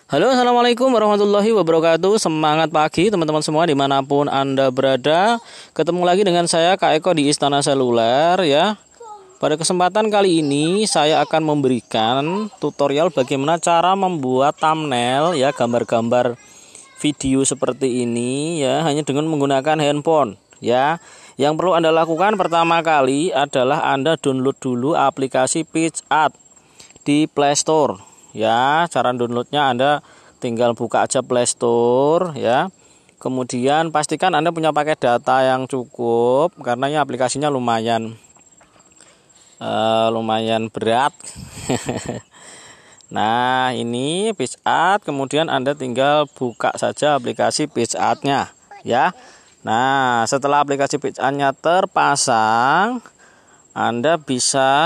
Halo, assalamualaikum warahmatullahi wabarakatuh. Semangat pagi teman-teman semua dimanapun Anda berada. Ketemu lagi dengan saya Kak Eko di Istana Seluler ya. Pada kesempatan kali ini saya akan memberikan tutorial bagaimana cara membuat thumbnail ya, gambar-gambar video seperti ini ya, hanya dengan menggunakan handphone ya. Yang perlu Anda lakukan pertama kali adalah Anda download dulu aplikasi PicsArt di Play Store. Ya, cara downloadnya Anda tinggal buka aja Play Store ya. Kemudian pastikan Anda punya paket data yang cukup karena ini aplikasinya lumayan berat. Nah, ini PicsArt, kemudian Anda tinggal buka saja aplikasi PicsArt-nya ya. Nah, setelah aplikasi PicsArt-nya terpasang,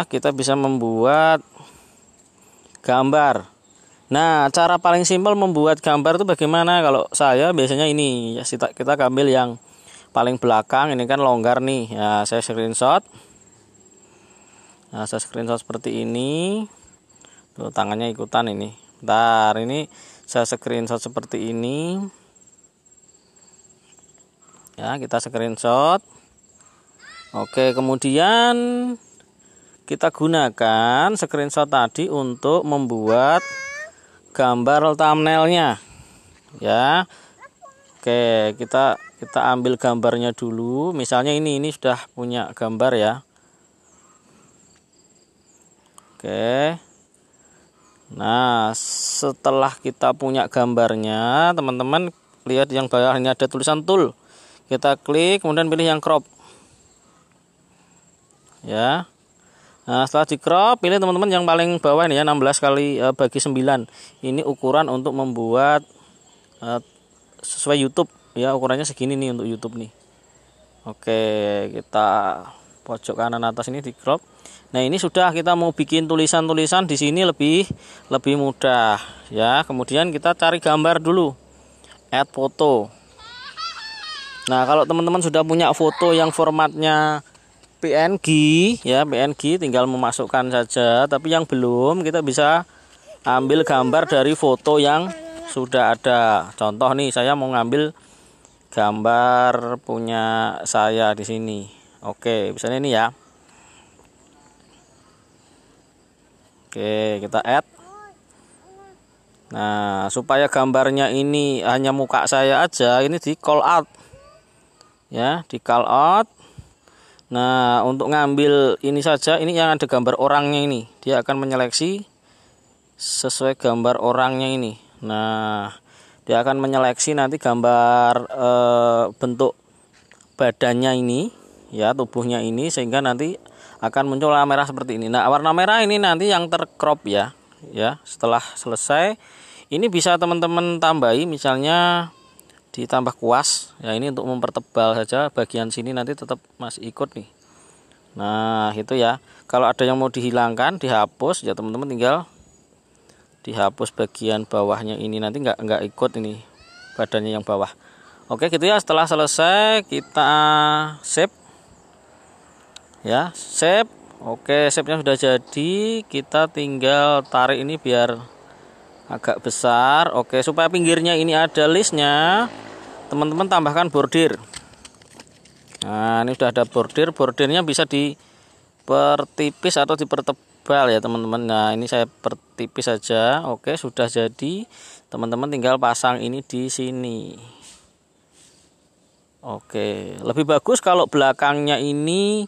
kita bisa membuat gambar. Nah, cara paling simpel membuat gambar itu bagaimana? Kalau saya biasanya ini ya, kita ambil yang paling belakang, ini kan longgar nih ya, saya screenshot. Nah, saya screenshot seperti ini. Tuh, tangannya ikutan ini. Bentar, ini saya screenshot seperti ini ya, kita screenshot. Oke, kemudian kita gunakan screenshot tadi untuk membuat gambar thumbnailnya ya. Oke, kita ambil gambarnya dulu. Misalnya ini sudah punya gambar ya. Oke. Nah, setelah kita punya gambarnya, teman-teman lihat yang bawah ini ada tulisan tool. Kita klik, kemudian pilih yang crop ya. Nah, setelah di crop, pilih teman-teman yang paling bawah ini ya, 16 kali bagi 9. Ini ukuran untuk membuat sesuai YouTube ya, ukurannya segini nih untuk YouTube nih. Oke, kita pojok kanan atas ini di crop. Nah, ini sudah kita mau bikin tulisan-tulisan di sini lebih mudah ya. Kemudian kita cari gambar dulu. Add foto. Nah, kalau teman-teman sudah punya foto yang formatnya PNG ya, PNG tinggal memasukkan saja. Tapi yang belum, kita bisa ambil gambar dari foto yang sudah ada. Contoh nih, saya mau ngambil gambar punya saya di sini. Oke, misalnya ini ya. Oke, kita add. Nah, supaya gambarnya ini hanya muka saya aja, ini di call out ya, di call out. Nah, untuk ngambil ini saja, ini yang ada gambar orangnya ini, dia akan menyeleksi sesuai gambar orangnya ini. Nah, dia akan menyeleksi nanti gambar bentuk badannya ini ya, tubuhnya ini, sehingga nanti akan muncul warna merah seperti ini. Nah, warna merah ini nanti yang tercrop ya. Ya, setelah selesai, ini bisa teman-teman tambahi, misalnya ditambah kuas ya, ini untuk mempertebal saja, bagian sini nanti tetap masih ikut nih. Nah, itu ya. Kalau ada yang mau dihilangkan, dihapus ya, teman-teman tinggal dihapus bagian bawahnya ini, nanti nggak ikut ini badannya yang bawah. Oke, gitu ya. Setelah selesai kita save ya, save. Oke, save-nya sudah jadi. Kita tinggal tarik ini biar agak besar. Oke, supaya pinggirnya ini ada listnya, teman-teman tambahkan bordir. Nah, ini sudah ada bordir. Bordirnya bisa dipertipis atau dipertebal ya, teman-teman. Nah, ini saya pertipis saja. Oke, sudah jadi. Teman-teman tinggal pasang ini di sini. Oke, lebih bagus kalau belakangnya ini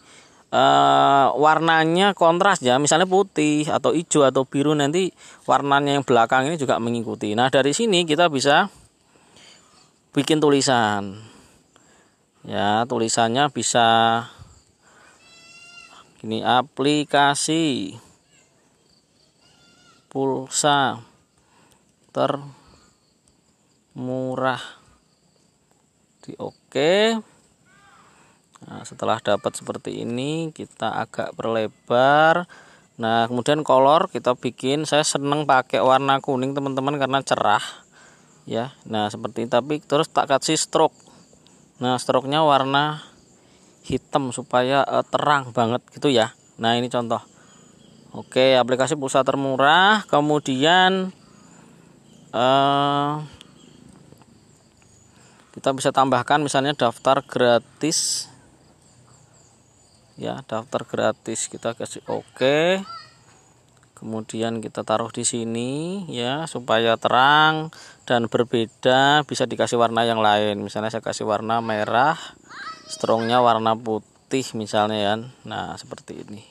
warnanya kontras ya, misalnya putih atau hijau atau biru, nanti warnanya yang belakang ini juga mengikuti. Nah, dari sini kita bisa bikin tulisan ya, tulisannya bisa ini, aplikasi pulsa termurah di oke. Nah, setelah dapat seperti ini, kita agak perlebar. Nah, kemudian color kita bikin, saya seneng pakai warna kuning teman-teman karena cerah ya. Nah, seperti ini, tapi terus tak kasih stroke. Nah, stroke-nya warna hitam supaya terang banget gitu ya. Nah, ini contoh. Oke, aplikasi pulsa termurah. Kemudian kita bisa tambahkan misalnya daftar gratis, ya, daftar gratis. Kita kasih oke. Kemudian kita taruh di sini ya, supaya terang dan berbeda. Bisa dikasih warna yang lain. Misalnya saya kasih warna merah, strongnya warna putih misalnya ya. Nah, seperti ini.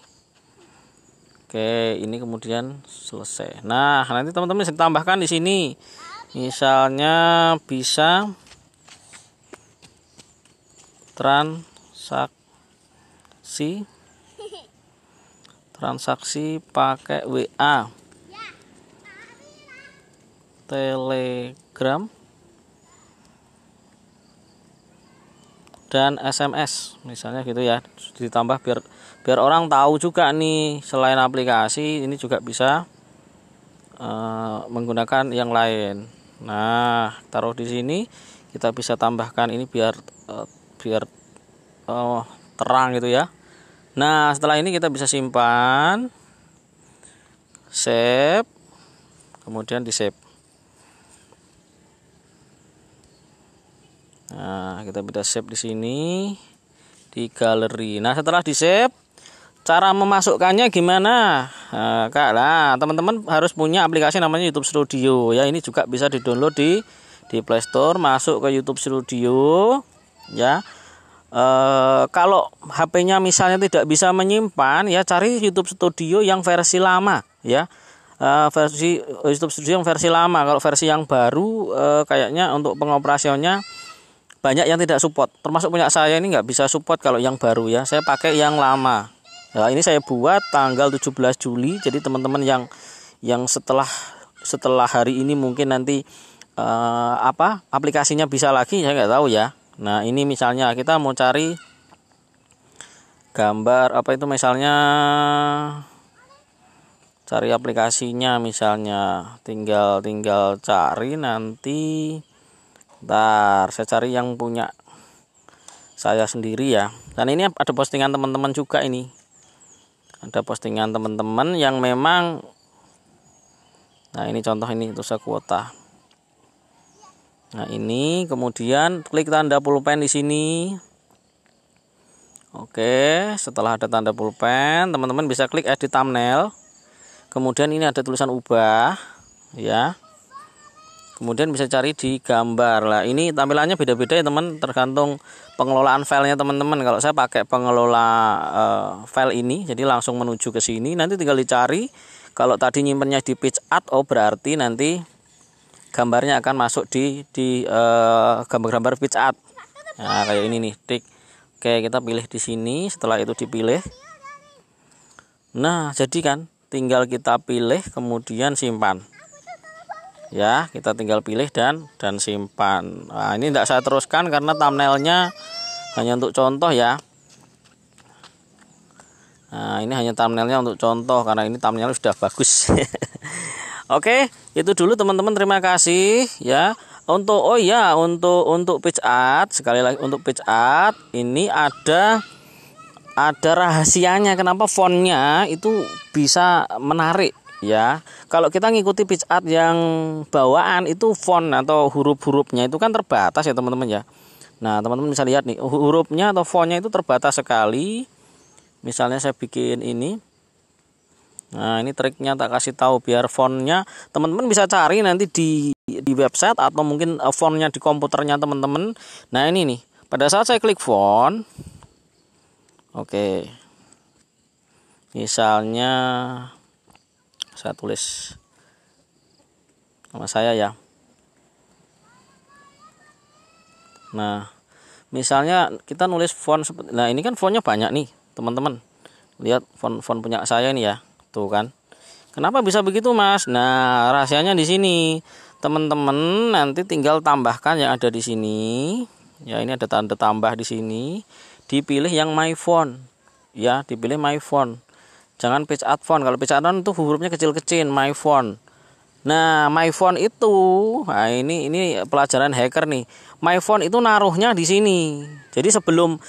Oke, ini kemudian selesai. Nah, nanti teman-teman bisa tambahkan di sini. Misalnya bisa transaksi pakai WA, Telegram, dan SMS misalnya gitu ya. Ditambah biar orang tahu juga nih, selain aplikasi ini juga bisa menggunakan yang lain. Nah, taruh di sini. Kita bisa tambahkan ini biar terang gitu ya. Nah, setelah ini kita bisa simpan, save, kemudian di save. Nah, kita bisa save di sini di galeri. Nah, setelah di save, cara memasukkannya gimana? Nah, teman-teman harus punya aplikasi namanya YouTube Studio ya. Ini juga bisa di-download di Play Store. Masuk ke YouTube Studio ya. Kalau HP-nya misalnya tidak bisa menyimpan ya, cari YouTube Studio yang versi lama ya. Versi YouTube Studio yang versi lama. Kalau versi yang baru kayaknya untuk pengoperasionalnya banyak yang tidak support. Termasuk punya saya ini nggak bisa support kalau yang baru ya. Saya pakai yang lama. Nah, ini saya buat tanggal 17 Juli. Jadi teman-teman yang setelah hari ini mungkin nanti aplikasinya bisa lagi, saya nggak tahu ya. Nah, ini misalnya kita mau cari gambar misalnya cari aplikasinya, misalnya tinggal cari nanti. Ntar saya cari yang punya saya sendiri ya. Dan ini ada postingan teman-teman juga ini. Ada postingan teman-teman yang memang, nah ini contoh ini Tusa kuota. Nah, ini kemudian klik tanda pulpen di sini. Oke, setelah ada tanda pulpen, teman-teman bisa klik edit thumbnail. Kemudian ini ada tulisan ubah ya. Kemudian bisa cari di gambar. Lah, ini tampilannya beda-beda ya, teman, tergantung pengelolaan filenya teman-teman. Kalau saya pakai pengelola file ini, jadi langsung menuju ke sini, nanti tinggal dicari. Kalau tadi nyimpennya di PicsArt, berarti nanti gambarnya akan masuk di gambar-gambar PicsArt. Nah, kayak ini nih, tik. Oke, kita pilih di sini. Setelah itu dipilih. Nah, jadi kan tinggal kita pilih kemudian simpan. Ya, kita tinggal pilih dan simpan. Nah, ini tidak saya teruskan karena thumbnailnya hanya untuk contoh ya. Nah, ini hanya thumbnailnya untuk contoh karena ini thumbnailnya sudah bagus. Oke, itu dulu teman-teman, terima kasih ya. Untuk PicsArt, sekali lagi untuk PicsArt ini ada rahasianya kenapa fontnya itu bisa menarik ya. Kalau kita ngikuti PicsArt yang bawaan itu font atau huruf-hurufnya itu kan terbatas ya teman-teman ya. Nah, teman-teman bisa lihat nih, hurufnya atau fontnya itu terbatas sekali. Misalnya saya bikin ini. Nah, ini triknya tak kasih tahu biar fontnya teman-teman bisa cari nanti di website atau mungkin fontnya di komputernya teman-teman. Nah, ini nih, pada saat saya klik font, oke, misalnya saya tulis nama saya ya. Nah, misalnya kita nulis font seperti, nah ini kan fontnya banyak nih teman-teman, lihat font punya saya ini ya. Tuh kan. Kenapa bisa begitu, Mas? Nah, rahasianya di sini. Teman-teman nanti tinggal tambahkan yang ada di sini. Ya, ini ada tanda tambah di sini. Dipilih yang my font. Ya, dipilih my font. Jangan PicsArt font. Kalau PicsArt font itu hurufnya kecil-kecil, my font. Nah, my font itu, nah ini pelajaran hacker nih. My font itu naruhnya di sini. Jadi sebelum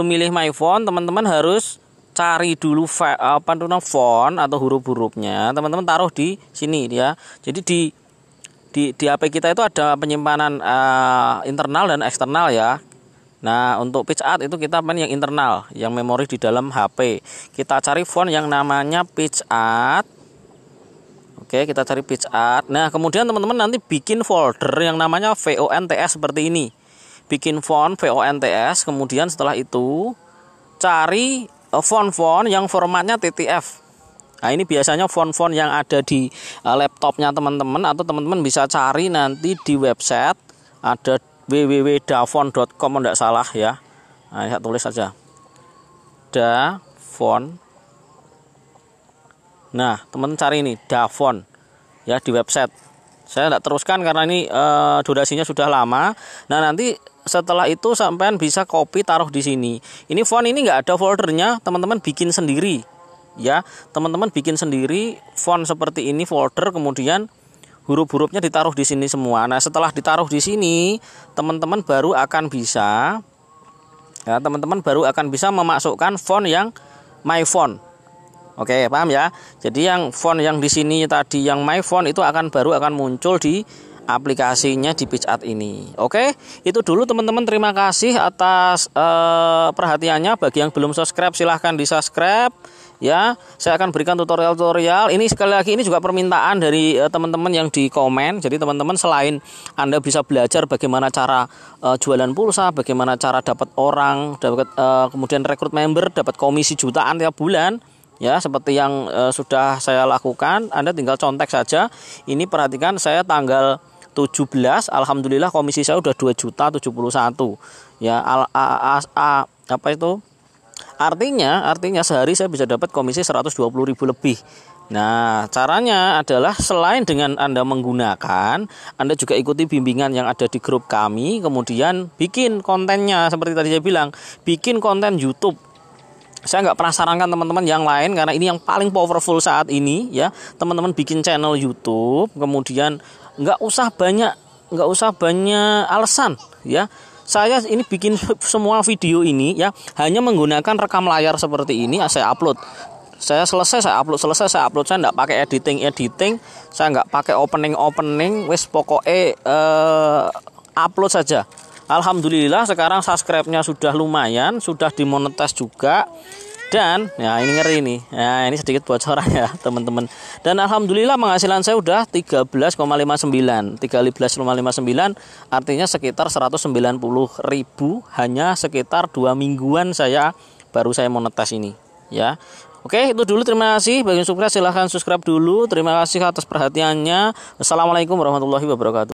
milih my font, teman-teman harus cari dulu font atau huruf-hurufnya, teman-teman taruh di sini ya. Jadi di HP kita itu ada penyimpanan internal dan eksternal ya. Nah, untuk PeachArt itu kita main yang internal, yang memori di dalam HP. Kita cari font yang namanya PeachArt. Oke, kita cari PeachArt. Nah, kemudian teman-teman nanti bikin folder yang namanya VONTS seperti ini. Bikin font VONTS, kemudian setelah itu cari font-font yang formatnya TTF. Nah, ini biasanya font-font yang ada di laptopnya teman-teman, atau teman-teman bisa cari nanti di website, ada www.davon.com enggak salah ya. Nah, saya tulis saja Davon. Nah, teman cari ini Davon ya di website. Saya tidak teruskan karena ini durasinya sudah lama. Nah, nanti setelah itu sampean bisa copy taruh di sini. Ini font ini nggak ada foldernya, teman-teman bikin sendiri ya. Teman-teman bikin sendiri font seperti ini folder, kemudian huruf-hurufnya ditaruh di sini semua. Nah, setelah ditaruh di sini, teman-teman baru akan bisa memasukkan font yang my font. Oke, paham ya? Jadi yang font yang di sini tadi yang my font itu baru akan muncul di aplikasinya di PeachArt ini. Oke, itu dulu teman-teman. Terima kasih atas perhatiannya. Bagi yang belum subscribe silahkan di-subscribe. Ya, saya akan berikan tutorial-tutorial. Ini sekali lagi ini juga permintaan dari teman-teman yang di komen. Jadi teman-teman selain Anda bisa belajar bagaimana cara jualan pulsa, bagaimana cara dapat orang, kemudian rekrut member, dapat komisi jutaan tiap bulan. Ya, seperti yang sudah saya lakukan, Anda tinggal contek saja. Ini perhatikan, saya tanggal 17, alhamdulillah komisi saya udah 2.071. Ya, apa itu? Artinya sehari saya bisa dapat komisi 120.000 lebih. Nah, caranya adalah selain dengan Anda menggunakan, Anda juga ikuti bimbingan yang ada di grup kami, kemudian bikin kontennya seperti tadi saya bilang, bikin konten YouTube. Saya nggak pernah sarankan teman-teman yang lain karena ini yang paling powerful saat ini ya. Teman-teman bikin channel YouTube, kemudian nggak usah banyak alasan ya. Saya ini bikin semua video ini ya hanya menggunakan rekam layar seperti ini. Saya upload. Saya upload. Saya nggak pakai editing. Saya nggak pakai opening. Wes pokoknya upload saja. Alhamdulillah sekarang subscribe-nya sudah lumayan, sudah dimonetis juga. Dan ya ini ngeri nih. Ya, ini sedikit bocoran ya, teman-teman. Dan alhamdulillah penghasilan saya udah 13,59 artinya sekitar 190.000 hanya sekitar 2 mingguan saya monetis ini ya. Oke, itu dulu, terima kasih. Bagi yang sukses silahkan subscribe dulu. Terima kasih atas perhatiannya. Wassalamualaikum warahmatullahi wabarakatuh.